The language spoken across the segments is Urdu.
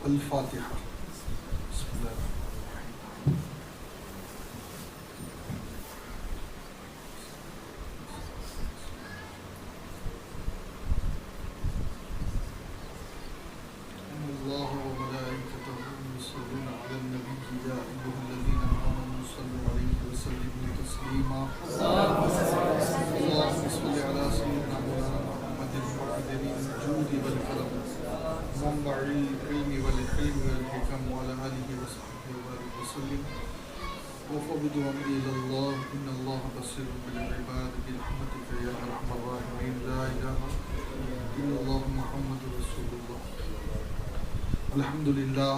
الفاتحہ. بسم اللہ. اللہ وملائکتہ یصلون علی النبی یا ایھا الذین آمنوا صلوا علیہ وسلموا تسلیما. اللهم صل علی سیدنا مولانا محمد معدن الجود والکرم منبع العلم والحلم والحکم وعلى آلہ وصحبہ وبارک وسلم. وفوض امری الی اللہ ان اللہ بصیر بالعباد برحمتک یا ارحم الراحمین. لا الہ الا اللہ محمد رسول اللہ. الحمدللہ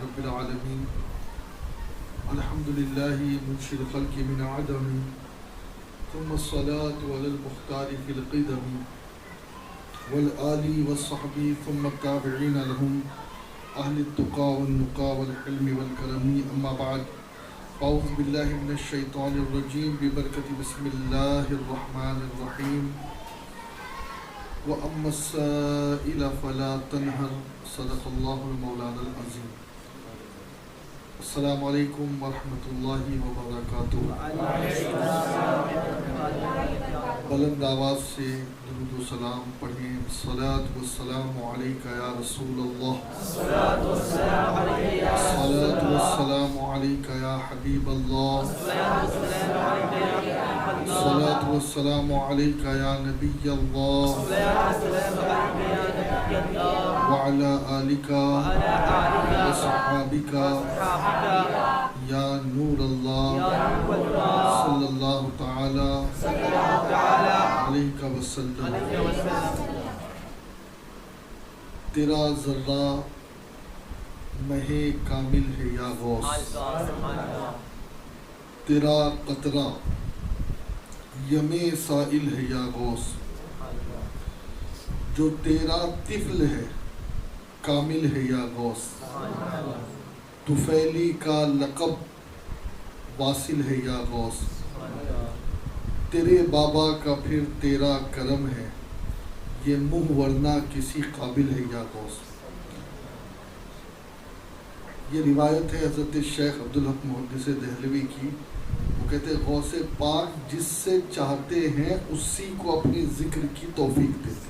رب العالمین. الحمدللہ منشی الخلق من عدم ثم الصلاة علی المختار فی القدم والآل والصحب ثم التابعین لهم اہل التقى والنقى والحلم والکرم. اما بعد اعوذ باللہ من الشیطان الرجیم ببرکۃ بسم اللہ الرحمن الرحیم. وَأَمَّا السَّائِلَ فَلَا تَنْهَرْ. صدق اللہ المولانا العظیم. السلام علیکم ورحمۃ اللہ وبرکاتہ. بلند آواز سے درود و سلام پڑھیں. الصلاۃ والسلام علیک یا رسول اللہ. الصلاۃ والسلام علیک یا حبیب اللہ. الصلاۃ والسلام علیک یا نبی اللہ. وعلی آلک وصحابک یا نور اللہ صلی اللہ تعالی علیہ وسلم. تیرا ذرہ مہ کامل ہے یا غوث. تیرا قطرہ یم سائل ہے یا غوث. جو تیرا طفل ہے کامل ہے یا غوث. طفیلی کا لقب واصل ہے یا غوث. تیرے بابا کا پھر تیرا کرم ہے یہ منہ ورنہ کسی قابل ہے یا غوث. یہ روایت ہے حضرت شیخ عبدالحق محدث دہلوی کی. وہ کہتے ہیں غوث پاک جس سے چاہتے ہیں اسی کو اپنی ذکر کی توفیق دیتے.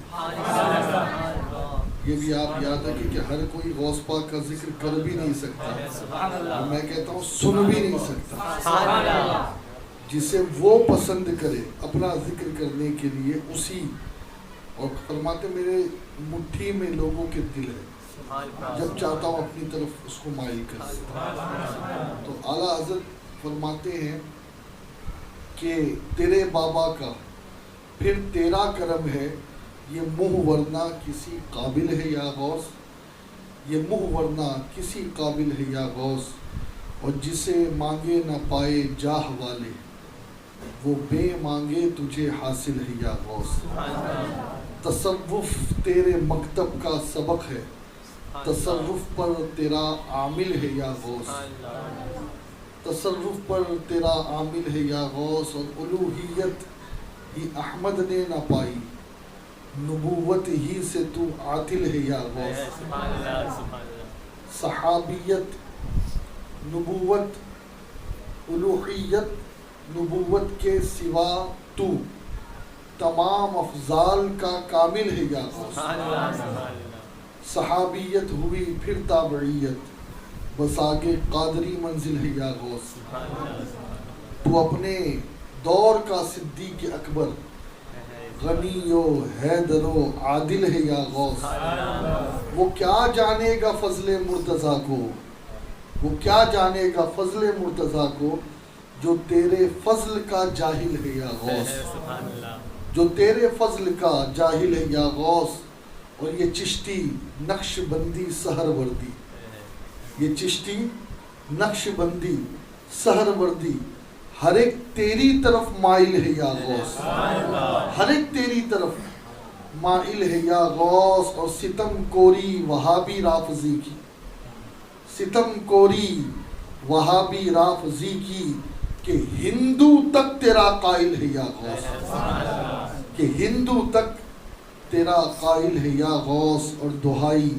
یہ بھی آپ یاد رکھیں کہ ہر کوئی غوث پاک کا ذکر کر بھی نہیں سکتا اور میں کہتا ہوں سن بھی نہیں سکتا. جسے وہ پسند کرے اپنا ذکر کرنے کے لیے اسی. اور فرماتے میرے مٹھی میں لوگوں کے دل ہے جب چاہتا ہوں اپنی طرف اس کو مائل کر دیتا. تو اعلیٰ حضرت فرماتے ہیں کہ تیرے بابا کا پھر تیرا کرم ہے یہ منہ ورنہ کسی قابل ہے یا غوث. یہ منہ ورنہ کسی قابل ہے یا غوث. اور جسے مانگے نہ پائے جاہ والے وہ بے مانگے تجھے حاصل ہے یا غوث. تصوف تیرے مکتب کا سبق ہے تصرف پر تیرا عامل ہے یا غوث. تصرف پر تیرا عامل ہے یا غوث. اور الوہیت ہی احمد نے نہ پائی نبوت ہی سے تو عاطل ہے یا غوث. صحابیت نبوت الوہیت نبوت کے سوا تو تمام افضال کا کامل ہے یا غوث. صحابیت ہوئی پھر تابعیت بس آگے قادری منزل ہے یا غوث. تو اپنے دور کا صدیق اکبر غنی و حیدر و عادل ہے یا غوث. وہ کیا جانے گا فضل مرتضیٰ کو وہ کیا جانے گا فضل مرتضیٰ کو جو تیرے فضل کا جاہل ہے یا غوث. جو تیرے فضل کا جاہل ہے یا غوث. اور یہ چشتی نقش بندی سحر وردی یہ چشتی نقش بندی سحر وردی ہر ایک تیری طرف مائل ہے یا غوث. ہر ایک تیری طرف مائل ہے یا غوث. اور ستم کوری وہابی رافضی کی ستم کوری وہابی رافضی کی کہ ہندو تک تیرا قائل ہے یا غوث. کہ ہندو تک تیرا قائل ہے یا غوث. اور دہائی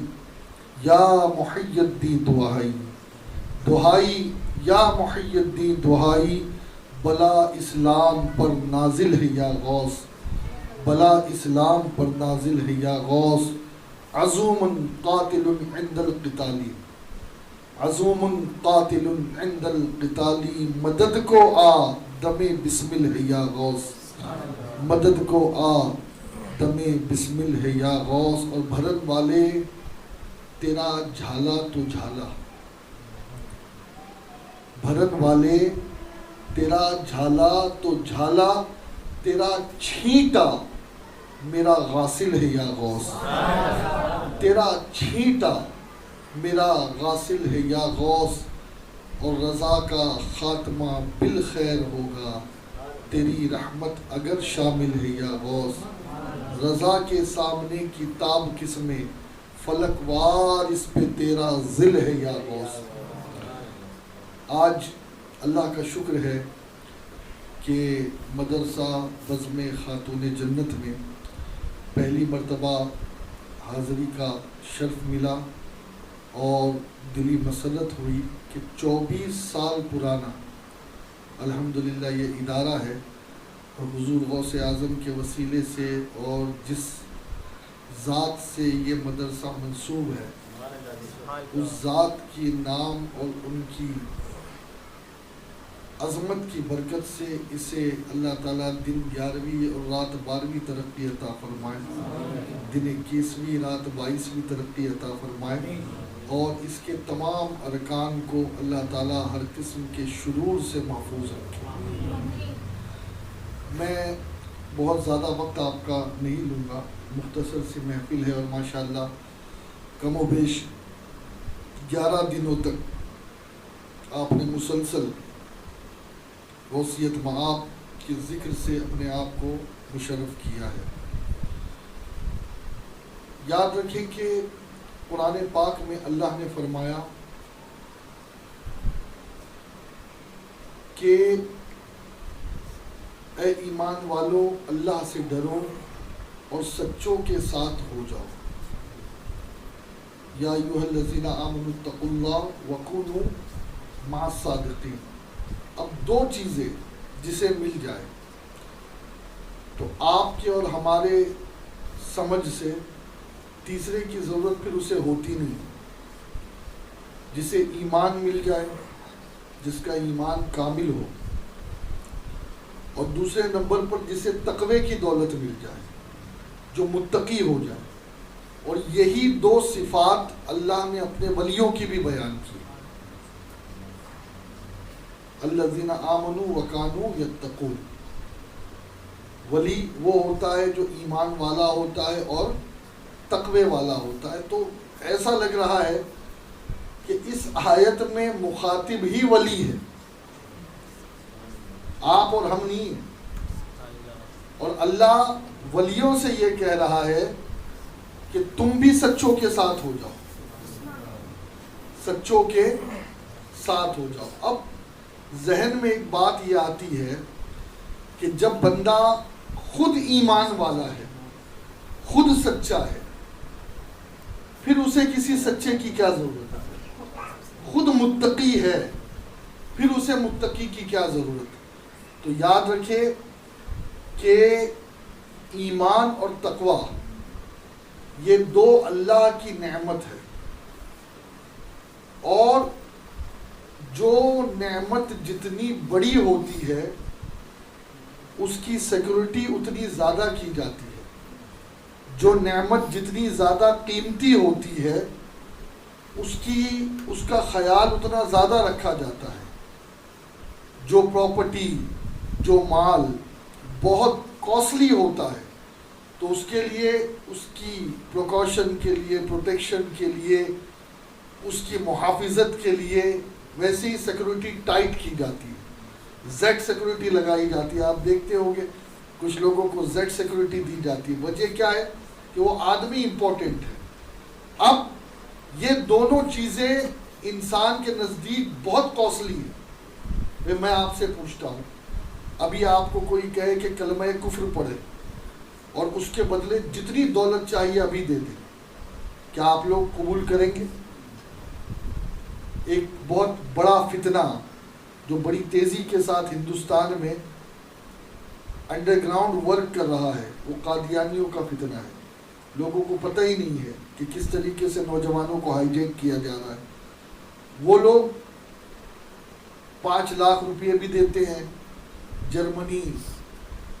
یا محی الدین دہائی، دہائی یا محی الدین دہائی، بلا اسلام پر نازل ہے یا غوث، بلا اسلام پر نازل ہے یا غوث، عزوم قاتل عند القتال، عزوم قاتل عند القتال، مدد کو آ دم بسمل ہے یا غوث، مدد کو آ دم بسمل ہے یا غوث۔ اور بھرن والے تیرا جھالا تو جھالا، بھرن والے تیرا جھالا تو جھالا، تیرا چھینٹا میرا غاسل ہے یا غوث، تیرا چھینٹا میرا غاسل ہے یا غوث۔ اور رضا کا خاتمہ بالخیر ہوگا، تیری رحمت اگر شامل ہے یا غوث، رضا کے سامنے کتاب کس میں، فلک وار اس پہ تیرا ذل ہے یا غوث۔ آج اللہ کا شکر ہے کہ مدرسہ بزم خاتون جنت میں پہلی مرتبہ حاضری کا شرف ملا، اور دلی مسرت ہوئی کہ 24 سال پرانا الحمدللہ یہ ادارہ ہے، اور حضور غوث اعظم کے وسیلے سے اور جس ذات سے یہ مدرسہ منسوب ہے، اس ذات کی نام اور ان کی عظمت کی برکت سے اسے اللہ تعالیٰ دن 11ویں اور رات 12ویں ترقی عطا فرمائے، دن 21ویں رات 22ویں ترقی عطا فرمائے، اور اس کے تمام ارکان کو اللہ تعالیٰ ہر قسم کے شرور سے محفوظ رکھے۔ میں بہت زیادہ وقت آپ کا نہیں لوں گا، مختصر سی محفل ہے، اور ماشاءاللہ کم و بیش 11 دنوں تک آپ نے مسلسل غوثیت مآب کے ذکر سے اپنے آپ کو مشرف کیا ہے۔ یاد رکھیں کہ قرآن پاک میں اللہ نے فرمایا کہ اے ایمان والو اللہ سے ڈرو اور سچوں کے ساتھ ہو جاؤ، یا ایھا الذین آمنوا اتقوا اللہ وکونوا مع الصادقین۔ اب دو چیزیں جسے مل جائے تو آپ کے اور ہمارے سمجھ سے تیسرے کی ضرورت پھر اسے ہوتی نہیں۔ جسے ایمان مل جائے، جس کا ایمان کامل ہو، اور دوسرے نمبر پر جسے تقوی کی دولت مل جائے، جو متقی ہو جائے، اور یہی دو صفات اللہ نے اپنے ولیوں کی بھی بیان کی۔ الذین آمنوا وکانوا یتقون، ولی وہ ہوتا ہے جو ایمان والا ہوتا ہے اور تقوی والا ہوتا ہے۔ تو ایسا لگ رہا ہے کہ اس آیت میں مخاطب ہی ولی ہے، آپ اور ہم نہیں ہیں، اور اللہ ولیوں سے یہ کہہ رہا ہے کہ تم بھی سچوں کے ساتھ ہو جاؤ، سچوں کے ساتھ ہو جاؤ۔ اب ذہن میں ایک بات یہ آتی ہے کہ جب بندہ خود ایمان والا ہے، خود سچا ہے، پھر اسے کسی سچے کی کیا ضرورت ہے؟ خود متقی ہے، پھر اسے متقی کی کیا ضرورت ہے؟ تو یاد رکھے کہ ایمان اور تقوی یہ دو اللہ کی نعمت ہے، اور جو نعمت جتنی بڑی ہوتی ہے اس کی سیکورٹی اتنی زیادہ کی جاتی ہے، جو نعمت جتنی زیادہ قیمتی ہوتی ہے اس کا خیال اتنا زیادہ رکھا جاتا ہے۔ جو پراپرٹی، جو مال بہت کاسٹلی ہوتا ہے تو اس کے لیے، اس کی پریکاشن کے لیے، پروٹیکشن کے لیے، اس کی محافظت کے لیے ویسے ہی سیکورٹی ٹائٹ کی جاتی ہے، زیڈ سیکورٹی لگائی جاتی ہے۔ آپ دیکھتے ہوں گے کچھ لوگوں کو زیڈ سیکورٹی دی جاتی ہے، وجہ کیا ہے کہ وہ آدمی امپورٹنٹ ہے۔ اب یہ دونوں چیزیں انسان کے نزدیک بہت کاسٹلی ہیں۔ میں آپ سے پوچھتا ہوں، ابھی آپ کو کوئی کہے کہ کلمہ کفر پڑھے اور اس کے بدلے جتنی دولت چاہیے ابھی دے دیں، کیا آپ لوگ قبول کریں گے؟ ایک بہت بڑا فتنہ جو بڑی تیزی کے ساتھ ہندوستان میں انڈر گراؤنڈ ورک کر رہا ہے وہ قادیانیوں کا فتنہ ہے. لوگوں کو پتہ ہی نہیں ہے کہ کس طریقے سے نوجوانوں کو ہائی جیک کیا جا رہا ہے. وہ لوگ 5 لاکھ روپے بھی دیتے ہیں, جرمنی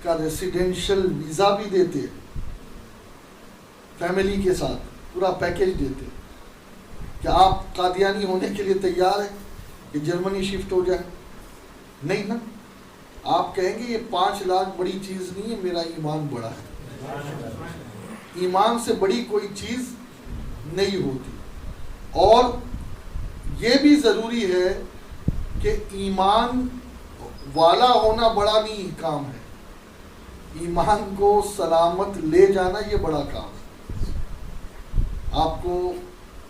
کا ریسیڈینشل ویزا بھی دیتے ہیں, فیملی کے ساتھ پورا پیکیج دیتے. کیا آپ قادیانی ہونے کے لیے تیار ہیں کہ جرمنی شفٹ ہو جائے؟ نہیں نا. آپ کہیں گے یہ 5 لاکھ بڑی چیز نہیں ہے, میرا ایمان بڑا ہے. ایمان سے بڑی کوئی چیز نہیں ہوتی. اور یہ بھی ضروری ہے کہ ایمان والا ہونا بڑا نہیں کام ہے, ایمان کو سلامت لے جانا یہ بڑا کام ہے. آپ کو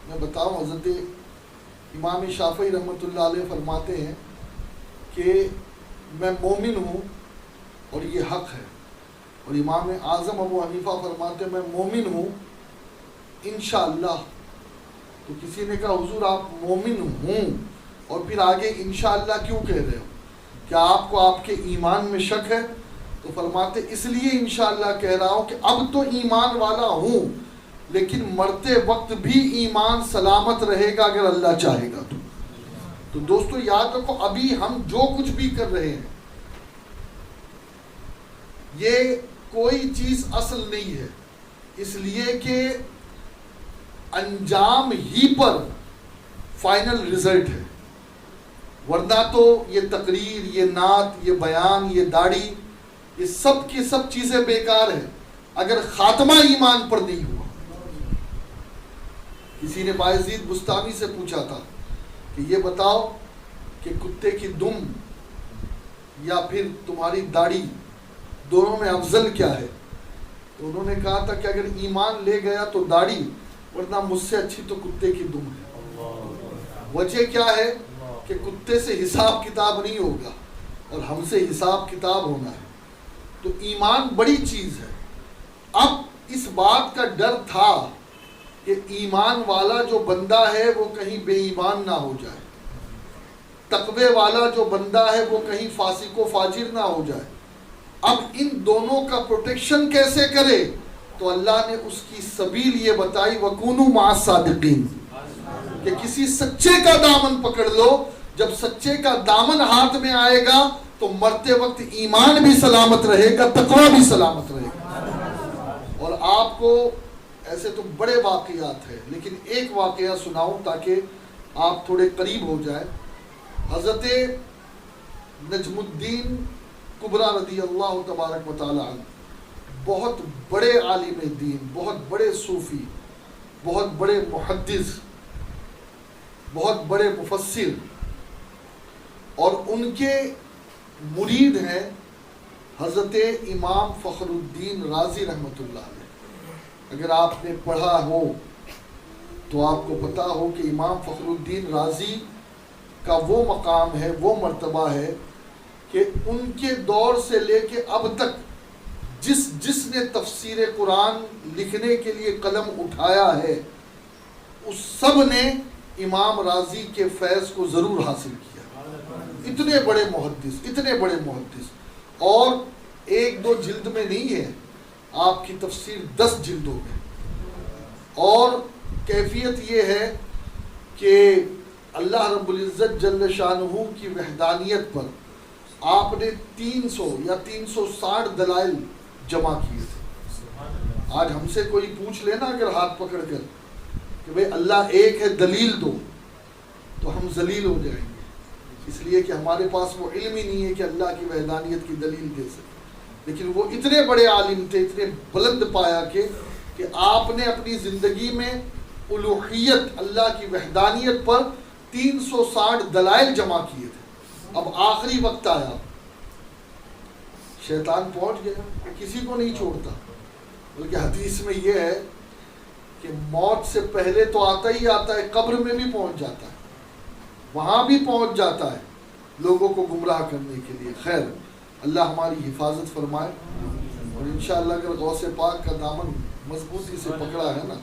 میں بتاؤں, حضرت امام شافعی رحمۃ اللہ علیہ فرماتے ہیں کہ میں مومن ہوں اور یہ حق ہے, اور امام اعظم ابو حنیفہ فرماتے ہیں میں مومن ہوں انشاءاللہ. تو کسی نے کہا حضور آپ مومن ہوں اور پھر آگے انشاءاللہ کیوں کہہ رہے ہو, کیا آپ کو آپ کے ایمان میں شک ہے؟ تو فرماتے اس لیے انشاءاللہ کہہ رہا ہوں کہ اب تو ایمان والا ہوں, لیکن مرتے وقت بھی ایمان سلامت رہے گا اگر اللہ چاہے گا تو. تو دوستو یاد رکھو, ابھی ہم جو کچھ بھی کر رہے ہیں یہ کوئی چیز اصل نہیں ہے, اس لیے کہ انجام ہی پر فائنل رزلٹ ہے. ورنہ تو یہ تقریر, یہ نعت, یہ بیان, یہ داڑھی, یہ سب کی سب چیزیں بیکار ہیں اگر خاتمہ ایمان پر نہیں ہوا. کسی نے بایزید بستانی سے پوچھا تھا کہ یہ بتاؤ کہ کتے کی دم یا پھر تمہاری داڑھی دونوں میں افضل کیا ہے؟ تو انہوں نے کہا تھا کہ اگر ایمان لے گیا تو داڑھی, ورنہ مجھ سے اچھی تو کتے کی دم ہے. وجہ کیا ہے کہ کتے سے حساب کتاب نہیں ہوگا اور ہم سے حساب کتاب ہونا ہے. تو ایمان بڑی چیز ہے. اب اس بات کا ڈر تھا کہ ایمان والا جو بندہ ہے وہ کہیں بے ایمان نہ ہو جائے, تقوی والا جو بندہ ہے وہ کہیں فاسق و فاجر نہ ہو جائے. اب ان دونوں کا پروٹیکشن کیسے کرے؟ تو اللہ نے اس کی سبیل یہ بتائی وَكُونُوا مَعَ الصَّادِقِينَ, کہ کسی سچے کا دامن پکڑ لو. جب سچے کا دامن ہاتھ میں آئے گا تو مرتے وقت ایمان بھی سلامت رہے گا, تقوی بھی سلامت رہے گا. اور آپ کو ایسے تو بڑے واقعات ہیں, لیکن ایک واقعہ سناؤں تاکہ آپ تھوڑے قریب ہو جائیں. حضرت نجم الدین کبریٰ رضی اللہ تبارک و تعالی عنہ, بہت بڑے عالم دین, بہت بڑے صوفی, بہت بڑے محدث, بہت بڑے مفسر, اور ان کے مرید ہیں حضرت امام فخر الدین رازی رحمۃ اللہ علیہ. اگر آپ نے پڑھا ہو تو آپ کو پتا ہو کہ امام فخر الدین رازی کا وہ مقام ہے, وہ مرتبہ ہے کہ ان کے دور سے لے کے اب تک جس نے تفسیر قرآن لکھنے کے لیے قلم اٹھایا ہے اس سب نے امام رازی کے فیض کو ضرور حاصل کیا. اتنے بڑے محدث, اتنے بڑے محدث, اور 1-2 جلد میں نہیں ہے, آپ کی تفسیر 10 جلدوں میں. اور کیفیت یہ ہے کہ اللہ رب العزت جل شانہ کی وحدانیت پر آپ نے 300 یا 360 دلائل جمع کیے تھے. آج ہم سے کوئی پوچھ لینا اگر ہاتھ پکڑ کر کہ بھئی اللہ ایک ہے دلیل دو, تو ہم ذلیل ہو جائیں گے, اس لیے کہ ہمارے پاس وہ علم ہی نہیں ہے کہ اللہ کی وحدانیت کی دلیل دے سکے. لیکن وہ اتنے بڑے عالم تھے, اتنے بلند پایا کہ آپ نے اپنی زندگی میں الوہیت, اللہ کی وحدانیت پر 360 دلائل جمع کیے تھے. اب آخری وقت آیا, شیطان پہنچ گیا, کسی کو نہیں چھوڑتا. بلکہ حدیث میں یہ ہے کہ موت سے پہلے تو آتا ہی آتا ہے, قبر میں بھی پہنچ جاتا ہے, وہاں بھی پہنچ جاتا ہے لوگوں کو گمراہ کرنے کے لیے. خیر, اللہ ہماری حفاظت فرمائے, اور انشاءاللہ اگر غوث پاک کا دامن مضبوطی سے پکڑا ہے نا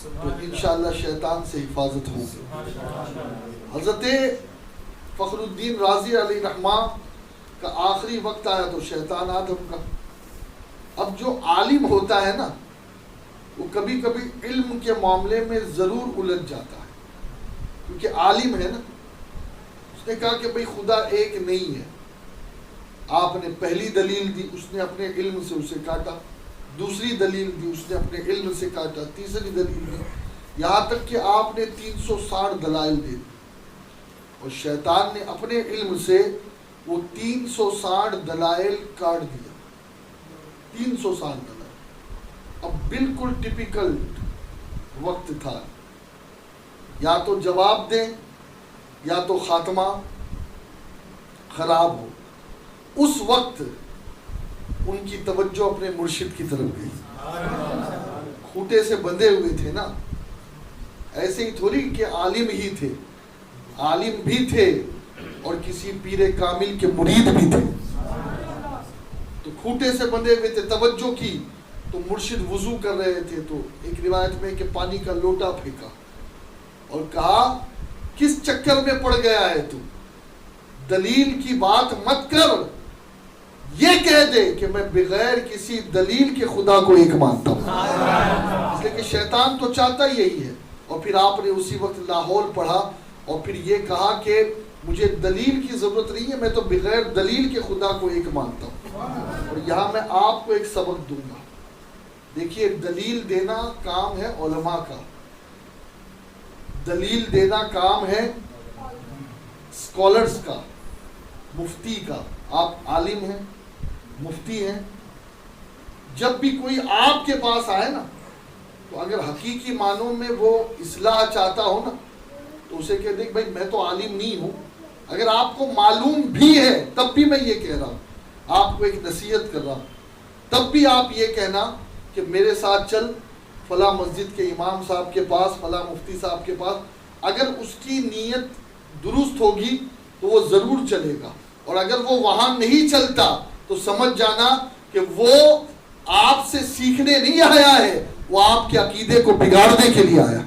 تو انشاءاللہ شیطان سے حفاظت ہوگی۔ حضرت فخر الدین رازی علیہ رحمہ کا آخری وقت آیا تو شیطان آدم کا۔ اب جو عالم ہوتا ہے نا وہ کبھی کبھی علم کے معاملے میں ضرور الجھ جاتا ہے، کیونکہ عالم ہے نا۔ اس نے کہا کہ بھئی خدا ایک نہیں ہے۔ آپ نے پہلی دلیل دی، اس نے اپنے علم سے اسے کاٹا، دوسری دلیل دی، اس نے اپنے علم سے کاٹا، تیسری دلیل دی، یہاں تک کہ آپ نے 360 دلائل دے دی، اور شیطان نے اپنے علم سے وہ 360 دلائل کاٹ دیا۔ 360 دلائل۔ اب بالکل ٹپیکل وقت تھا، یا تو جواب دیں یا تو خاتمہ خراب ہو۔ اس وقت ان کی توجہ اپنے مرشد کی طرف گئی۔ کھوٹے سے بندھے ہوئے تھے نا، ایسے ہی تھوڑی کہ عالم ہی تھے، عالم بھی تھے اور کسی پیر کامل کے مرید بھی تھے، تو کھوٹے سے بندھے ہوئے تھے۔ توجہ کی تو مرشد وضو کر رہے تھے، تو ایک روایت میں کہ پانی کا لوٹا پھینکا اور کہا کس چکر میں پڑ گیا ہے تو، دلیل کی بات مت کر، یہ کہہ دے کہ میں بغیر کسی دلیل کے خدا کو ایک مانتا ہوں۔ اس لیے کہ شیطان تو چاہتا یہی ہے۔ اور پھر آپ نے اسی وقت لاہور پڑھا اور پھر یہ کہا کہ مجھے دلیل کی ضرورت نہیں ہے، میں تو بغیر دلیل کے خدا کو ایک مانتا ہوں۔ اور یہاں میں آپ کو ایک سبق دوں گا۔ دیکھیے، دلیل دینا کام ہے علماء کا، دلیل دینا کام ہے اسکالرز کا، مفتی کا۔ آپ عالم ہیں، مفتی ہیں، جب بھی کوئی آپ کے پاس آئے نا تو اگر حقیقی معنوں میں وہ اصلاح چاہتا ہو نا تو اسے کہہ دے کہ بھائی میں تو عالم نہیں ہوں، اگر آپ کو معلوم بھی ہے تب بھی میں یہ کہہ رہا ہوں، آپ کو ایک نصیحت کر رہا ہوں، تب بھی آپ یہ کہنا کہ میرے ساتھ چل فلاں مسجد کے امام صاحب کے پاس، فلاں مفتی صاحب کے پاس۔ اگر اس کی نیت درست ہوگی تو وہ ضرور چلے گا، اور اگر وہ وہاں نہیں چلتا تو سمجھ جانا کہ وہ آپ سے سیکھنے نہیں آیا ہے، وہ آپ کے عقیدے کو بگاڑنے کے لیے آیا۔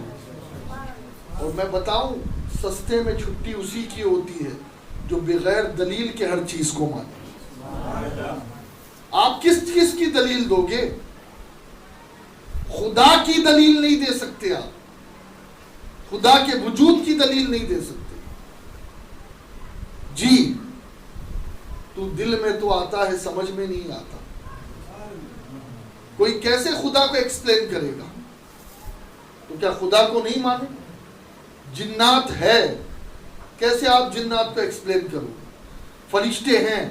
اور میں بتاؤں، سستے میں چھٹی اسی کی ہوتی ہے جو بغیر دلیل کے ہر چیز کو مانے۔ آپ کس چیز کی دلیل دو گے؟ خدا کی دلیل نہیں دے سکتے، آپ خدا کے وجود کی دلیل نہیں دے سکتے۔ جی تو دل میں تو آتا ہے، سمجھ میں نہیں آتا۔ کوئی کیسے خدا کو ایکسپلین کرے گا؟ تو کیا خدا کو نہیں مانے؟ جنات ہے، کیسے آپ جنات کو ایکسپلین کرو گے؟ فرشتے ہیں،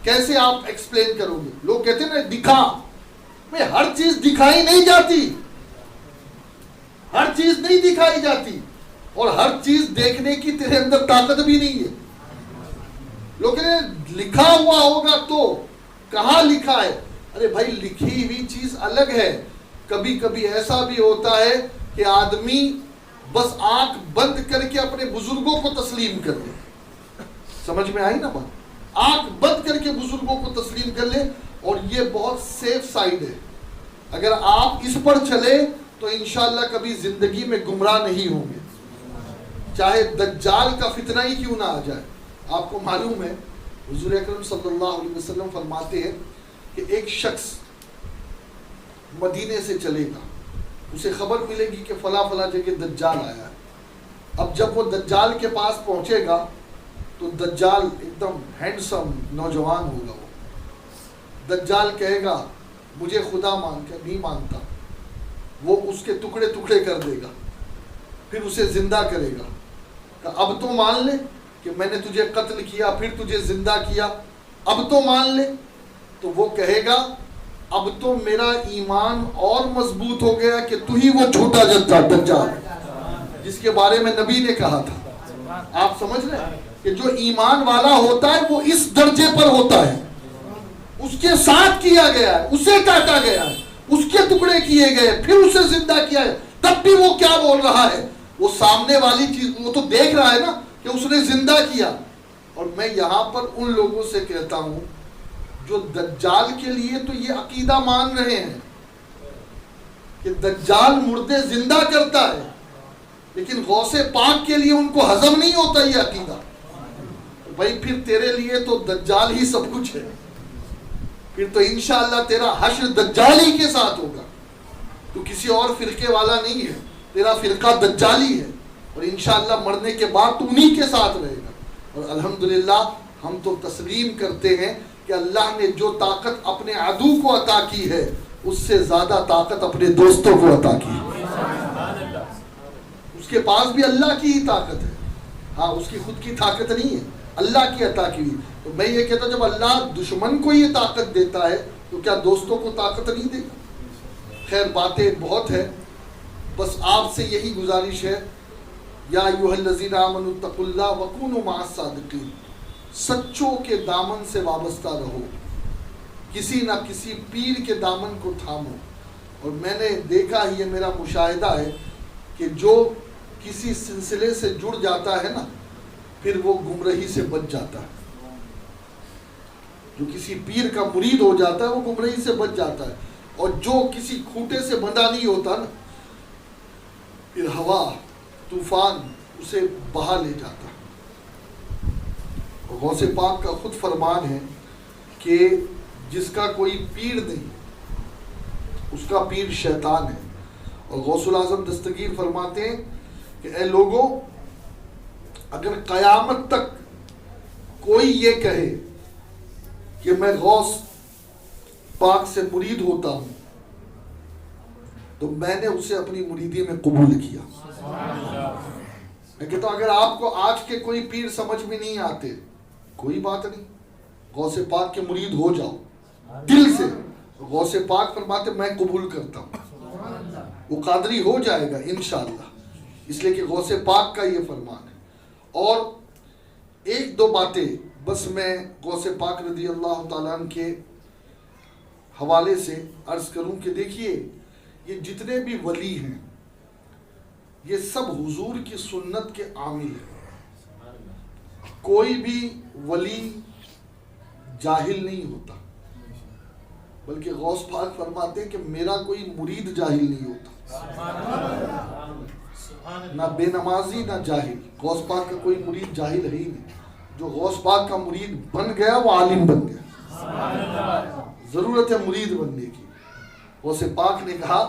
کیسے آپ ایکسپلین کرو گے؟ لوگ کہتے ہیں نا دکھا، میں ہر چیز دکھائی نہیں جاتی، ہر چیز نہیں دکھائی جاتی، اور ہر چیز دیکھنے کی تیرے اندر طاقت بھی نہیں ہے۔ لوگ کہتے ہیں لکھا ہوا ہوگا تو، کہاں لکھا ہے؟ ارے بھائی، لکھی ہوئی چیز الگ ہے۔ کبھی کبھی ایسا بھی ہوتا ہے کہ آدمی بس آنکھ بند کر کے اپنے بزرگوں کو تسلیم کر لے۔ سمجھ میں آئی نا بات؟ آنکھ بند کر کے بزرگوں کو تسلیم کر لے، اور یہ بہت سیف سائیڈ ہے۔ اگر آپ اس پر چلے تو انشاءاللہ کبھی زندگی میں گمراہ نہیں ہوں گے، چاہے دجال کا فتنہ ہی کیوں نہ آ جائے۔ آپ کو معلوم ہے حضور اکرم صلی اللہ علیہ وسلم فرماتے ہیں کہ ایک شخص مدینے سے چلے گا، اسے خبر ملے گی کہ فلاں فلاں جگہ دجال آیا ہے۔ اب جب وہ دجال کے پاس پہنچے گا تو دجال ایک دم ہینڈسم نوجوان ہوگا، وہ دجال کہے گا مجھے خدا مان کر نہیں مانتا، وہ اس کے ٹکڑے ٹکڑے کر دے گا، پھر اسے زندہ کرے گا کہ اب تو مان لے کہ میں نے تجھے قتل کیا، پھر تجھے زندہ کیا، اب تو مان لے۔ تو وہ کہے گا اب تو میرا ایمان اور مضبوط ہو گیا کہ تو ہی وہ جھوٹا دجال جس کے بارے میں نبی نے کہا تھا۔ آپ سمجھ رہے ہیں کہ جو ایمان والا ہوتا ہے وہ اس درجے پر ہوتا ہے، اس کے ساتھ کیا گیا ہے، اسے کاٹا گیا ہے، اس کے ٹکڑے کیے گئے، پھر اسے زندہ کیا ہے، تب بھی وہ کیا بول رہا ہے؟ وہ سامنے والی چیز وہ تو دیکھ رہا ہے نا کہ اس نے زندہ کیا۔ اور میں یہاں پر ان لوگوں سے کہتا ہوں جو دجال کے لیے تو یہ عقیدہ مان رہے ہیں کہ دجال مردے زندہ کرتا ہے، لیکن غوث پاک کے لیے ان کو ہضم نہیں ہوتا یہ عقیدہ. بھائی پھر تیرے لیے تو دجال ہی سب کچھ ہے، پھر تو انشاءاللہ تیرا حشر دجال ہی کے ساتھ ہوگا. تو کسی اور فرقے والا نہیں ہے، تیرا فرقہ دجالی ہے، اور انشاءاللہ مرنے کے بعد تو انہی کے ساتھ رہے گا. اور الحمدللہ ہم تو تسلیم کرتے ہیں کہ اللہ نے جو طاقت اپنے عدو کو عطا کی ہے اس سے زیادہ طاقت اپنے دوستوں کو عطا کی ہے. اس کے پاس بھی اللہ کی ہی طاقت ہے، ہاں اس کی خود کی طاقت نہیں ہے، اللہ کی عطا کی ہوئی. تو میں یہ کہتا ہوں جب اللہ دشمن کو یہ طاقت دیتا ہے تو کیا دوستوں کو طاقت نہیں دے گا؟ خیر باتیں بہت ہے، بس آپ سے یہی گزارش ہے، یا ایھا الذین آمنوا اتقوا اللہ وکونوا مع الصادقین، سچوں کے دامن سے وابستہ رہو، کسی نہ کسی پیر کے دامن کو تھامو. اور میں نے دیکھا ہی، یہ میرا مشاہدہ ہے کہ جو کسی سلسلے سے جڑ جاتا ہے نا پھر وہ گمراہی سے بچ جاتا ہے. جو کسی پیر کا مرید ہو جاتا ہے وہ گمراہی سے بچ جاتا ہے، اور جو کسی کھوٹے سے بندھا نہیں ہوتا نا پھر ہوا طوفان اسے بہا لے جاتا. غوث پاک کا خود فرمان ہے کہ جس کا کوئی پیر نہیں اس کا پیر شیطان ہے. اور غوث الاعظم دستگیر فرماتے ہیں کہ اے لوگوں، اگر قیامت تک کوئی یہ کہے کہ میں غوث پاک سے مرید ہوتا ہوں تو میں نے اسے اپنی مریدی میں قبول کیا. میں کہتا ہوں اگر آپ کو آج کے کوئی پیر سمجھ میں نہیں آتے کوئی بات نہیں، غوث پاک کے مرید ہو جاؤ دل سے. غوث پاک فرماتے میں قبول کرتا ہوں، وہ قادری ہو جائے گا انشاءاللہ، اس لیے کہ غوث پاک کا یہ فرمان ہے. اور ایک دو باتیں بس میں غوث پاک رضی اللہ تعالیٰ عنہ کے حوالے سے عرض کروں کہ دیکھیے یہ جتنے بھی ولی ہیں یہ سب حضور کی سنت کے عامل ہیں. کوئی بھی ولی جاہل نہیں ہوتا، بلکہ غوث پاک فرماتے ہیں کہ میرا کوئی مرید جاہل نہیں ہوتا، نہ بے نمازی نہ جاہل. غوث پاک کا کوئی مرید جاہل ہے ہی نہیں. جو غوث پاک کا مرید بن گیا وہ عالم بن گیا. ضرورت ہے مرید بننے کی. غوث پاک نے کہا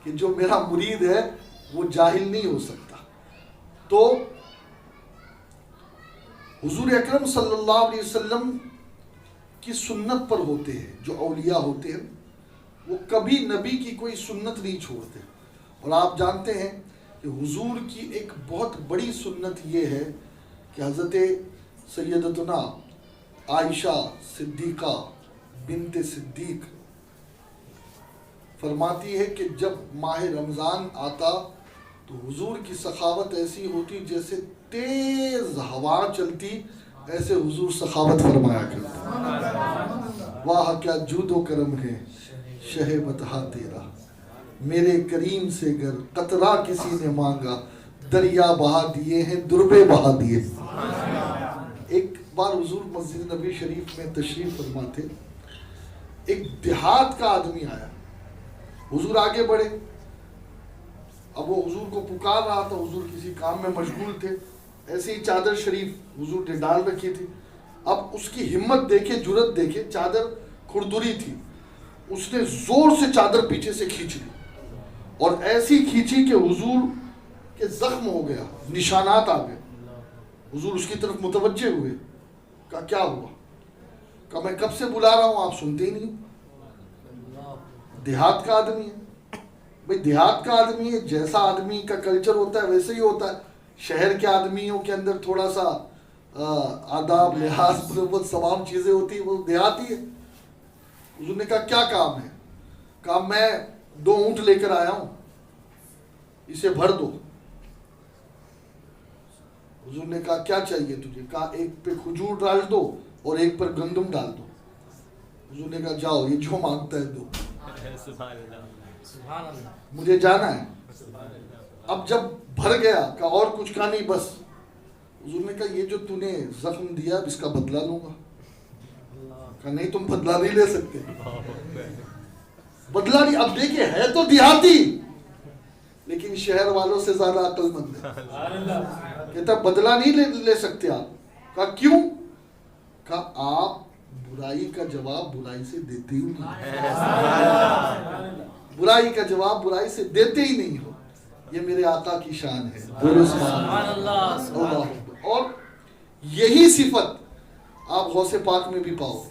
کہ جو میرا مرید ہے وہ جاہل نہیں ہو سکتا. تو حضور اکرم صلی اللہ علیہ وسلم کی سنت پر ہوتے ہیں. جو اولیاء ہوتے ہیں وہ کبھی نبی کی کوئی سنت نہیں چھوڑتے. اور آپ جانتے ہیں کہ حضور کی ایک بہت بڑی سنت یہ ہے کہ حضرت سیدتنا عائشہ صدیقہ بنت صدیق فرماتی ہے کہ جب ماہ رمضان آتا تو حضور کی سخاوت ایسی ہوتی جیسے تیز ہوا چلتی، ایسے حضور سخاوت فرمایا کرتے. واہ کیا جود و کرم ہے شہ بتہا تیرا، میرے کریم سے گر قطرہ کسی نے مانگا، دریا بہا دیے ہیں دربے بہا دیے. ایک بار حضور مسجد نبی شریف میں تشریف فرما تھے، ایک دیہات کا آدمی آیا، حضور آگے بڑھے. اب وہ حضور کو پکار رہا تھا، حضور کسی کام میں مشغول تھے، ایسے ہی چادر شریف حضور نے ڈال رکھی تھی. اب اس کی ہمت دیکھے، جرت دیکھے، چادر کھردری تھی، اس نے زور سے چادر پیچھے سے کھینچ لی اور ایسی کھینچی کہ حضور کے زخم ہو گیا، نشانات آ گئے. حضور اس کی طرف متوجہ ہوئے، کہا کیا ہوا؟ کہا میں کب سے بلا رہا ہوں آپ سنتے ہی نہیں. دیہات کا آدمی ہے، بھئی دیہات کا آدمی ہے، جیسا آدمی کا کلچر ہوتا ہے ویسے ہی ہوتا ہے. شہر کے آدمیوں کے اندر تھوڑا سا آداب لحاظ بہت تمام چیزیں ہوتی ہیں، وہ دیہاتی ہے. حضور نے کہا کیا کام ہے؟ کہا میں 2 اونٹ لے کر آیا ہوں، اسے بھر دو. حضور نے کہا کیا چاہیے تجھے؟ کہا ایک پہ کھجور ڈال دو اور ایک پر گندم ڈال دو. حضور نے کہا جاؤ، یہ جو مانگتا ہے دو، مجھے جانا ہے. اب جب بھر گیا کہا اور کچھ کہا نہیں بس. حضور نے کہا یہ جو تو نے زخم دیا اس کا بدلہ لوں گا. کہا نہیں تم بدلہ نہیں لے سکتے، بدلہ نہیں. اب دیکھیں ہے تو دیہاتی لیکن شہر والوں سے زیادہ عقل مند ہے. کہتا بدلہ نہیں لے سکتے آپ. کہا کیوں؟ کہا آپ برائی کا جواب برائی سے دیتے ہی نہیں. برائی کا جواب برائی سے دیتے ہی نہیں ہو. یہ میرے آقا کی شان ہے. اور یہی صفت آپ غوث پاک میں بھی پاؤ.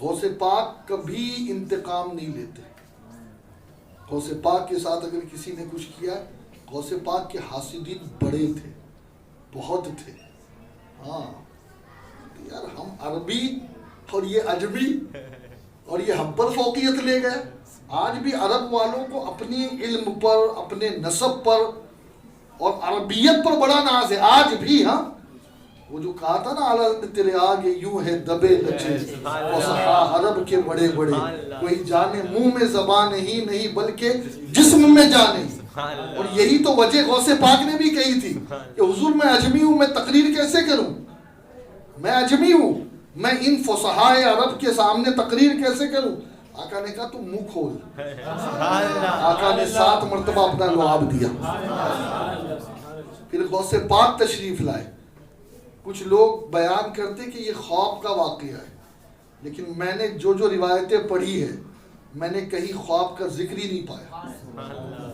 غوث پاک کبھی انتقام نہیں لیتے. غوث پاک کے ساتھ اگر کسی نے کچھ کیا، غوث پاک کے حاسدین بڑے تھے، بہت تھے. ہاں یار ہم عربی اور یہ عجمی اور یہ ہم پر فوقیت لے گئے. آج بھی عرب والوں کو اپنی علم پر، اپنے نسب پر اور عربیت پر بڑا ناز ہے آج بھی. ہاں وہ جو کہا تھا نا اعلیٰ تیرے آگے یوں ہے دبے لچے فصحا عرب کے بڑے بڑے، کوئی جانے منہ میں زبان ہی نہیں بلکہ جسم میں جانے. اور یہی تو وجہ غوث پاک نے بھی کہی تھی کہ حضور میں عجمی ہوں، میں تقریر کیسے کروں؟ میں عجمی ہوں، میں ان فصحائے عرب کے سامنے تقریر کیسے کروں؟ آقا نے کہا تم منہ کھول. آقا نے 7 مرتبہ اپنا لعاب دیا. پھر غوث پاک تشریف لائے. کچھ لوگ بیان کرتے کہ یہ خواب کا واقعہ ہے، لیکن میں نے جو روایتیں پڑھی ہے میں نے کہیں خواب کا ذکر ہی نہیں پایا.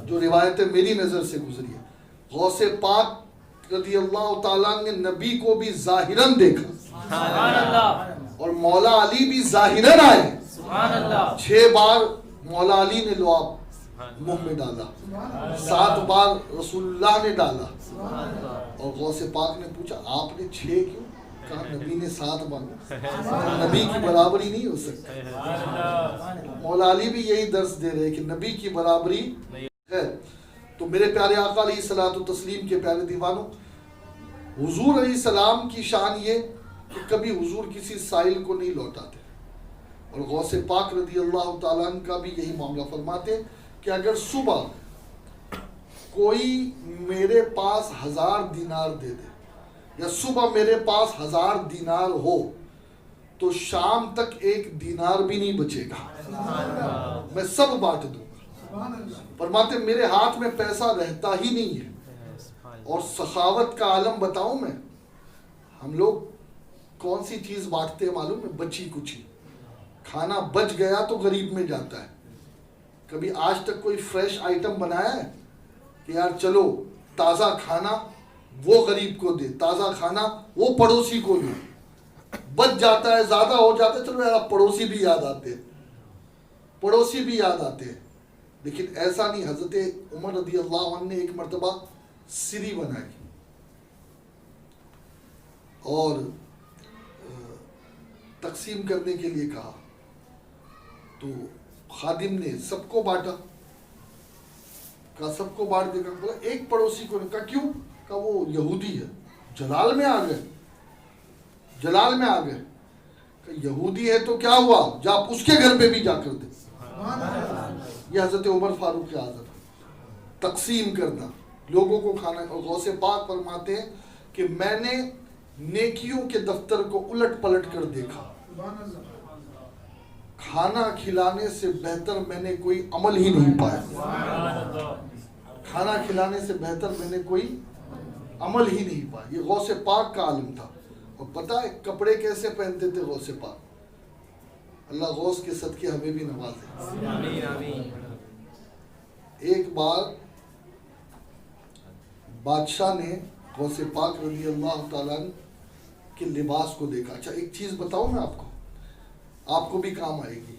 جو روایتیں میری نظر سے گزری ہے، غوث پاک رضی اللہ تعالیٰ نے نبی کو بھی ظاہراً دیکھا اور مولا علی بھی ظاہراً آئے. 6 بار مولا علی نے لعاب منہ میں ڈالا، 7 بار رسول اللہ نے ڈالا. اور غوث پاک نے پوچھا آپ نے 6 کیوں؟ کہا نبی نے 7 مانگا. نبی کی برابری نہیں ہو سکتی. مولا علی بھی یہی درس دے رہے کہ نبی کی برابری ہے. تو میرے پیارے آقا علیہ الصلوۃ والتسلیم کے پیارے دیوانوں، حضور علیہ السلام کی شان یہ کہ کبھی حضور کسی سائل کو نہیں لوٹاتے. اور غوث پاک رضی اللہ تعالیٰ عنہ کا بھی یہی معاملہ. فرماتے کہ اگر صبح کوئی میرے پاس 1000 دینار دے دے یا صبح میرے پاس 1000 دینار ہو تو شام تک 1 دینار بھی نہیں بچے گا، میں سب بانٹ دوں گا. فرماتے میرے ہاتھ میں پیسہ رہتا ہی نہیں ہے. اور سخاوت کا عالم بتاؤں میں، ہم لوگ کون سی چیز بانٹتے ہیں معلوم ہے؟ بچی کچی. کھانا بچ گیا تو غریب میں جاتا ہے. کبھی آج تک کوئی فریش آئٹم بنایا ہے کہ یار چلو تازہ کھانا وہ غریب کو دے، تازہ کھانا وہ پڑوسی کو دے؟ بچ جاتا ہے، زیادہ ہو جاتا ہے، چلو یار پڑوسی بھی یاد آتے ہیں، پڑوسی بھی یاد آتے ہیں. لیکن ایسا نہیں. حضرت عمر رضی اللہ عنہ نے ایک مرتبہ سری بنائی اور تقسیم کرنے کے لیے کہا تو خادم نے سب کو بانٹا. کہا سب کو بانٹ دے گا. بولا ایک پڑوسی کو نہیں. کہا کیوں؟ کہا وہ یہودی ہے. جلال میں آ گئے، جلال میں آ گئے. کہ یہودی ہے تو کیا ہوا، جا اس کے گھر پہ بھی جا کر دے. یہ حضرت عمر فاروق کی عادت ہے، تقسیم کرنا، لوگوں کو کھانا. اور غوث پاک فرماتے ہیں کہ میں نے نیکیوں کے دفتر کو الٹ پلٹ کر دیکھا، کھانا کھلانے سے بہتر میں نے کوئی عمل ہی نہیں پایا. کھانا کھلانے سے بہتر میں نے کوئی عمل ہی نہیں پایا. یہ غوث پاک کا عالم تھا. اور پتہ ہے کپڑے کیسے پہنتے تھے غوث پاک؟ اللہ غوث کے صدقے ہمیں بھی نوازے. ایک بار بادشاہ نے غوث پاک رضی اللہ تعالیٰ کے لباس کو دیکھا. اچھا ایک چیز بتاؤں میں آپ کو بھی کام آئے گی.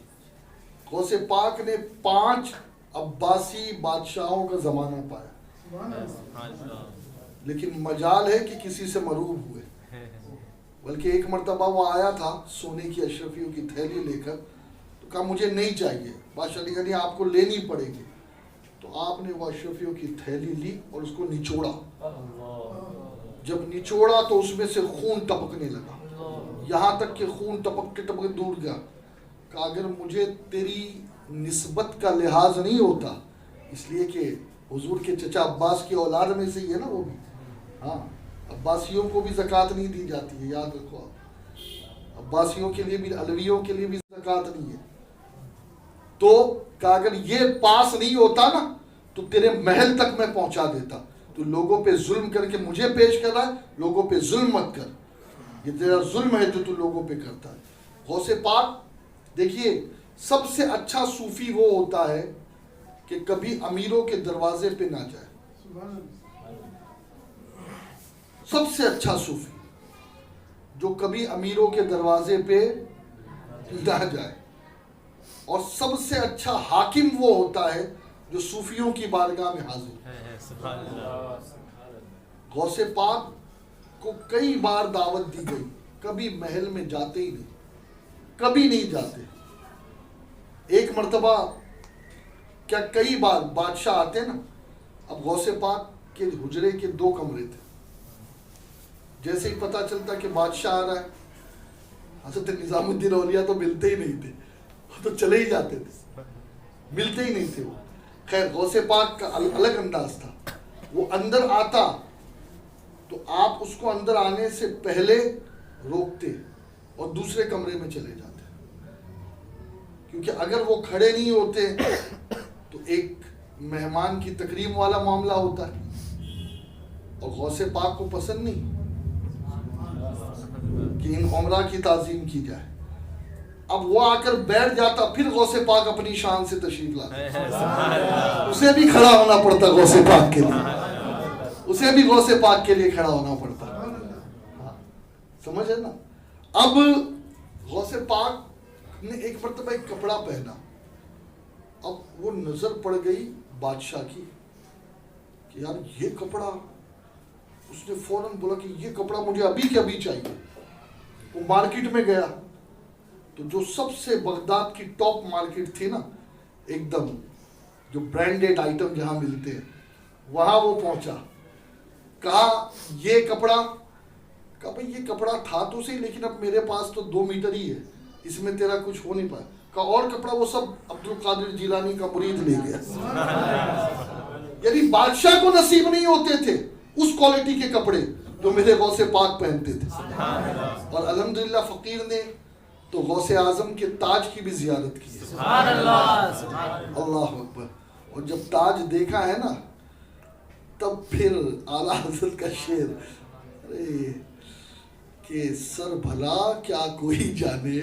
غوث پاک نے 5 عباسی بادشاہوں کا زمانہ پایا، لیکن مجال ہے کہ کسی سے مروب ہوئے. بلکہ ایک مرتبہ وہ آیا تھا سونے کی اشرفیوں کی تھیلی لے کر، تو کہا مجھے نہیں چاہیے. بادشاہ نے کہا نہیں آپ کو لینی پڑے گی. تو آپ نے وہ اشرفیوں کی تھیلی لی اور اس کو نچوڑا. جب نچوڑا تو اس میں سے خون ٹپکنے لگا، یہاں تک کہ خون ٹپکتے ٹپکتے دور گیا. کہ اگر مجھے تیری نسبت کا لحاظ نہیں ہوتا، اس لیے کہ حضور کے چچا عباس کی اولاد میں سے ہی ہے نا وہ بھی. ہاں عباسیوں کو بھی زکوٰۃ نہیں دی جاتی ہے، یاد رکھو آپ. عباسیوں کے لیے بھی، علویوں کے لیے بھی زکوٰۃ نہیں ہے. تو کہ اگر یہ پاس نہیں ہوتا نا تو تیرے محل تک میں پہنچا دیتا. تو لوگوں پہ ظلم کر کے مجھے پیش کر رہا ہے, لوگوں پہ ظلم مت کر, یہ تیرا ظلم ہے جو تو لوگوں پہ کرتا ہے. غوث پاک دیکھیے سب سے اچھا صوفی وہ ہوتا ہے کہ کبھی امیروں کے دروازے پہ نہ جائے. سب سے اچھا صوفی جو کبھی امیروں کے دروازے پہ نہ جائے. اور سب سے اچھا حاکم وہ ہوتا ہے جو صوفیوں کی بارگاہ میں حاضر. غوث پاک کو کئی بار دعوت دی گئی, کبھی محل میں جاتے ہی نہیں, کبھی نہیں جاتے. ایک مرتبہ کیا کئی بار بادشاہ آتے نا, اب غوث پاک کے حجرے کے 2 کمرے تھے. جیسے ہی پتہ چلتا کہ بادشاہ آ رہا ہے, حضرت نظام الدین اولیاء تو ملتے ہی نہیں تھے, وہ تو چلے ہی جاتے تھے, ملتے ہی نہیں تھے وہ. خیر غوث پاک کا الگ انداز تھا, وہ اندر آتا تو آپ اس کو اندر آنے سے پہلے روکتے اور دوسرے کمرے میں چلے جاتے, کیونکہ اگر وہ کھڑے نہیں ہوتے تو ایک مہمان کی تکریم والا معاملہ ہوتا ہے, اور غوث پاک کو پسند نہیں کہ ان عمرہ کی تعظیم کی جائے. اب وہ آ کر بیٹھ جاتا, پھر غوث پاک اپنی شان سے تشریف لاتا, اسے بھی کھڑا ہونا پڑتا غوث پاک کے لیے, اسے بھی غوث پاک کے لیے کھڑا ہونا پڑتا. سمجھ ہے نا. اب غوث پاک نے ایک مرتبہ ایک کپڑا پہنا, اب وہ نظر پڑ گئی بادشاہ کی کہ یار یہ کپڑا, اس نے فوراً بولا کہ یہ کپڑا مجھے ابھی کے ابھی چاہیے. وہ مارکیٹ میں گیا تو جو سب سے بغداد کی ٹاپ مارکیٹ تھی نا, ایک دم جو برانڈیڈ آئٹم جہاں ملتے ہیں, وہاں وہ پہنچا. کہا یہ کپڑا, کہا بھئی یہ کپڑا تھا تو صحیح لیکن اب میرے پاس تو 2 میٹر ہی ہے, اس میں تیرا کچھ ہو نہیں پایا. کہا اور کپڑا, وہ سب عبد القادر جیلانی کا مرید لے گیا. یعنی بادشاہ کو نصیب نہیں ہوتے تھے اس کوالٹی کے کپڑے جو میرے غوث پاک پہنتے تھے. اور الحمدللہ فقیر نے تو غوث اعظم کے تاج کی بھی زیارت کی ہے. اللہ اکبر. اور جب تاج دیکھا ہے نا تب پھر اعلیٰ حضرت کا شعر, ارے کہ سر بھلا کیا کوئی جانے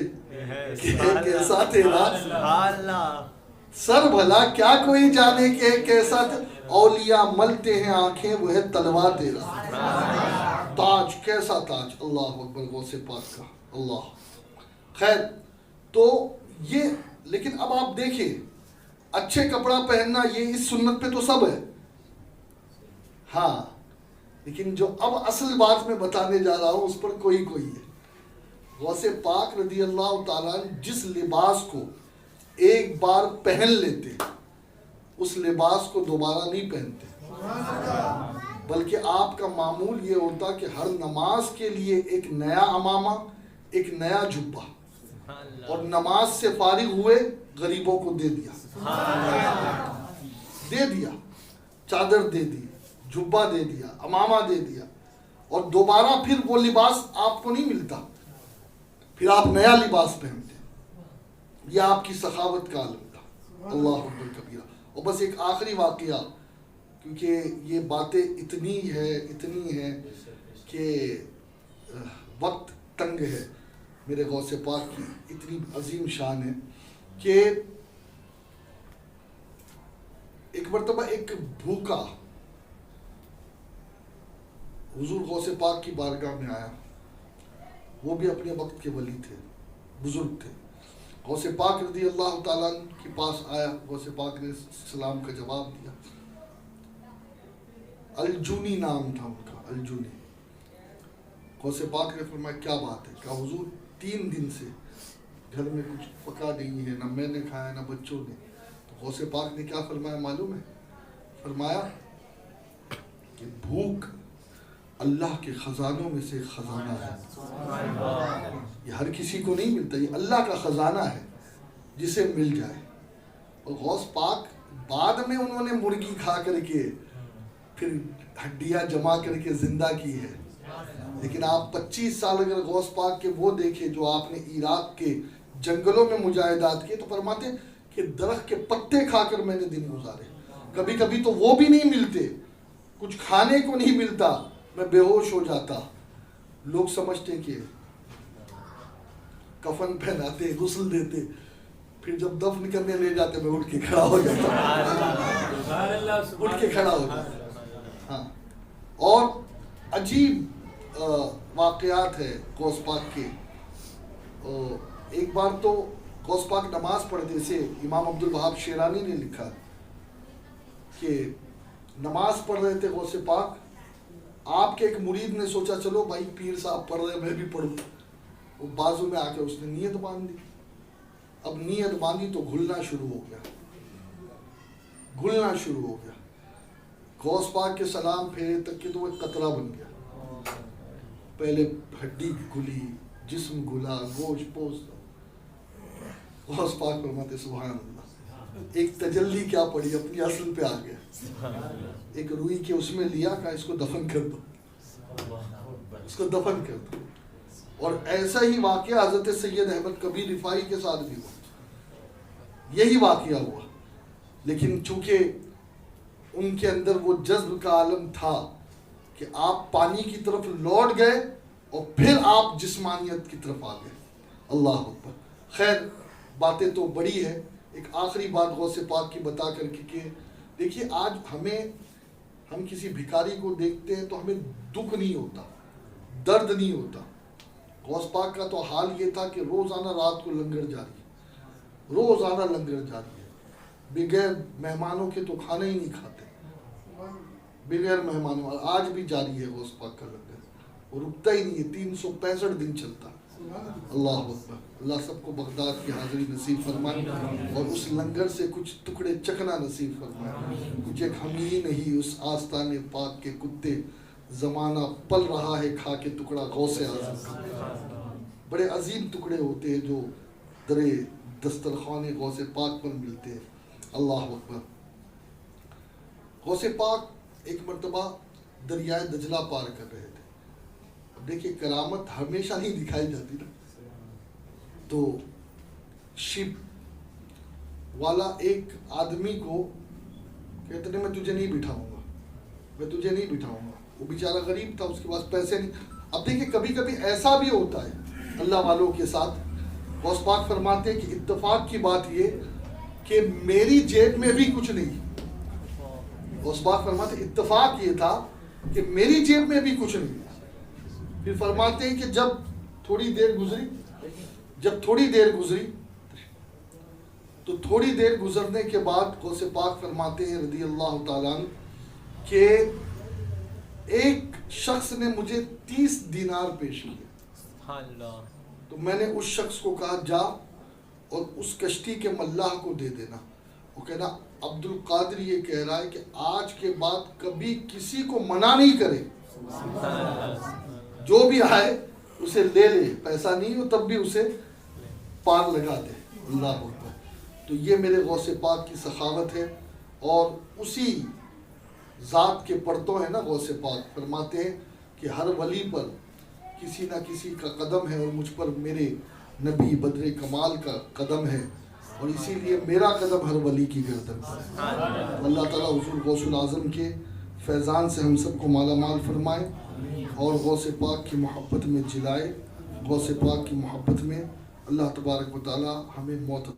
کہ کیسا تیرا, سر بھلا کیا کوئی جانے کہ کیسا, اولیاء ملتے ہیں آنکھیں وہ ہے تلوا تیرا. تاج کیسا تاج, اللہ اکبر غوث پاک کا. اللہ خیر. تو یہ لیکن اب آپ دیکھیں اچھے کپڑا پہننا یہ اس سنت پہ تو سب ہے, ہاں, لیکن جو اب اصل بات میں بتانے جا رہا ہوں اس پر کوئی ہے. غوث پاک رضی اللہ تعالیٰ جس لباس کو ایک بار پہن لیتے اس لباس کو دوبارہ نہیں پہنتے, بلکہ آپ کا معمول یہ ہوتا کہ ہر نماز کے لیے ایک نیا عمامہ, ایک نیا جبہ, اور نماز سے فارغ ہوئے غریبوں کو دے دیا, چادر دے دی, جبہ دے دیا, عمامہ دے دیا, اور دوبارہ پھر وہ لباس آپ کو نہیں ملتا, پھر آپ نیا لباس پہنتے. یہ آپ کی سخاوت کا عالم تھا. اللہ اکبر کبیرہ. اور بس ایک آخری واقعہ, کیونکہ یہ باتیں اتنی ہیں کہ وقت تنگ ہے. میرے غوث پاک کی اتنی عظیم شان ہے کہ ایک مرتبہ ایک بھوکا حضور غوث پاک کی بارگاہ میں آیا. وہ بھی اپنے وقت کے ولی تھے, بزرگ تھے. غوث پاک رضی اللہ تعالیٰ کے پاس آیا. غوث پاک نے سلام کا جواب دیا. الجونی نام تھا ان کا, الجونی. غوث پاک نے فرمایا کیا بات ہے؟ کہا حضور 3 دن سے گھر میں کچھ پکا نہیں ہے, نہ میں نے کھایا نہ بچوں نے. تو غوث پاک نے کیا فرمایا معلوم ہے؟ فرمایا کہ بھوک اللہ کے خزانوں میں سے خزانہ ہے. یہ ہر کسی کو نہیں ملتا, یہ اللہ کا خزانہ ہے جسے مل جائے. اور غوث پاک بعد میں انہوں نے مرغی کھا کر کے پھر ہڈیاں جمع کر کے زندہ کی ہے, لیکن آپ 25 سال اگر غوث پاک کے وہ دیکھے جو آپ نے عراق کے جنگلوں میں مجاہدات کیے تو فرماتے کہ درخت کے پتے کھا کر میں نے دن گزارے. کبھی کبھی تو وہ بھی نہیں ملتے، کچھ کھانے کو نہیں ملتا، میں بے ہوش ہو جاتا. لوگ سمجھتے کہ کفن پہناتے، غسل دیتے، پھر جب دفن کرنے لے جاتے میں اٹھ کے کھڑا ہو جاتا، اٹھ کے کھڑا ہو جاتا. ہاں، اور عجیب واقعات ہے غوث پاک کے. ایک بار تو غوث پاک نماز پڑھتے سے امام عبدالوہاب شیرانی نے لکھا کہ نماز پڑھ رہے تھے غوث پاک، آپ کے ایک مرید نے سوچا چلو بھائی پیر صاحب پڑھ رہے میں بھی پڑھوں. وہ بازو میں آ کے اس نے نیت باندھ دی. اب نیت باندھی تو گھلنا شروع ہو گیا، گھلنا شروع ہو گیا. غوث پاک کے سلام پھیرے تک کہ تو وہ قطرہ بن گیا. پہلے ہڈی گھلی، جسم گھلا، گوشت پوست. غوث پاک فرماتے سبحان اللہ، ایک تجلی کیا پڑی، اپنی اصل پہ آ گیا. ایک روئی کے اس میں لیا، کہا اس کو دفن کر دو، اس کو دفن کر دو. اور ایسا ہی واقعہ حضرت سید احمد کبیر رفاعی کے ساتھ بھی ہوا، یہی واقعہ ہوا. لیکن چونکہ ان کے اندر وہ جذب کا عالم تھا کہ آپ پانی کی طرف لوٹ گئے اور پھر آپ جسمانیت کی طرف آ گئے. اللہ اکبر. خیر باتیں تو بڑی ہے. ایک آخری بات غوث پاک کی بتا کر کے کہ دیکھیے آج ہم کسی بھکاری کو دیکھتے ہیں تو ہمیں دکھ نہیں ہوتا، درد نہیں ہوتا. غوث پاک کا تو حال یہ تھا کہ روزانہ رات کو لنگر جاری ہے، روزانہ لنگر جاری ہے. بغیر مہمانوں کے تو کھانا ہی نہیں کھاتے، بغیر مہمانوں. آج بھی جاری ہے غوث پاک کا لنگر، وہ رکتا ہی نہیں ہے، 365 دن چلتا. اللہ اکبر. اللہ سب کو بغداد کی حاضری نصیب فرمائے اور اس لنگر سے کچھ ٹکڑے چکنا نصیب فرمائے. کچھ ایک ہم ہی نہیں، اس آستانے پاک کے کتے، زمانہ پل رہا ہے کھا کے ٹکڑا غوث اعظم. بڑے عظیم ٹکڑے ہوتے ہیں جو در دسترخوان غوث پاک پر ملتے ہیں. اللہ اکبر. غوث پاک ایک مرتبہ دریائے دجلہ پار کر رہے تھے. اب دیکھیے کرامت ہمیشہ نہیں دکھائی جاتی نا. تو شپ والا ایک آدمی کو کہتے ہیں میں تجھے نہیں بٹھاؤں گا، میں تجھے نہیں بٹھاؤں گا. وہ بیچارہ غریب تھا، اس کے پاس پیسے نہیں. اب دیکھیے کبھی کبھی ایسا بھی ہوتا ہے اللہ والوں کے ساتھ. غوث پاک فرماتے ہیں کہ اتفاق کی بات یہ کہ میری جیب میں بھی کچھ نہیں. غوث پاک فرماتے ہیں اتفاق یہ تھا کہ میری جیب میں بھی کچھ نہیں. پھر فرماتے ہیں کہ جب تھوڑی دیر گزری تو تھوڑی دیر گزرنے کے بعد غوث پاک فرماتے ہیں رضی اللہ تعالیٰ عنہ کہ ایک شخص نے مجھے 30 دینار پیش کیا. تو میں نے اس شخص کو کہا جا اور اس کشتی کے ملاح کو دے دینا. وہ کہنا عبد القادر یہ کہہ رہا ہے کہ آج کے بعد کبھی کسی کو منع نہیں کرے، جو بھی آئے اسے لے لے، پیسہ نہیں ہو تب بھی اسے پار لگا دے. اللہ اکبر. تو یہ میرے غوث پاک کی سخاوت ہے اور اسی ذات کے پرتوں ہیں نا غوث پاک. فرماتے ہیں کہ ہر ولی پر کسی نہ کسی کا قدم ہے اور مجھ پر میرے نبی بدر کمال کا قدم ہے اور اسی لیے میرا قدم ہر ولی کی گردن پر ہے. اللہ تعالیٰ حضور غوث الاعظم کے فیضان سے ہم سب کو مالا مال فرمائے اور غوث پاک کی محبت میں جلائے. غوث پاک کی محبت میں اللہ تبارک و تعالیٰ ہمیں موت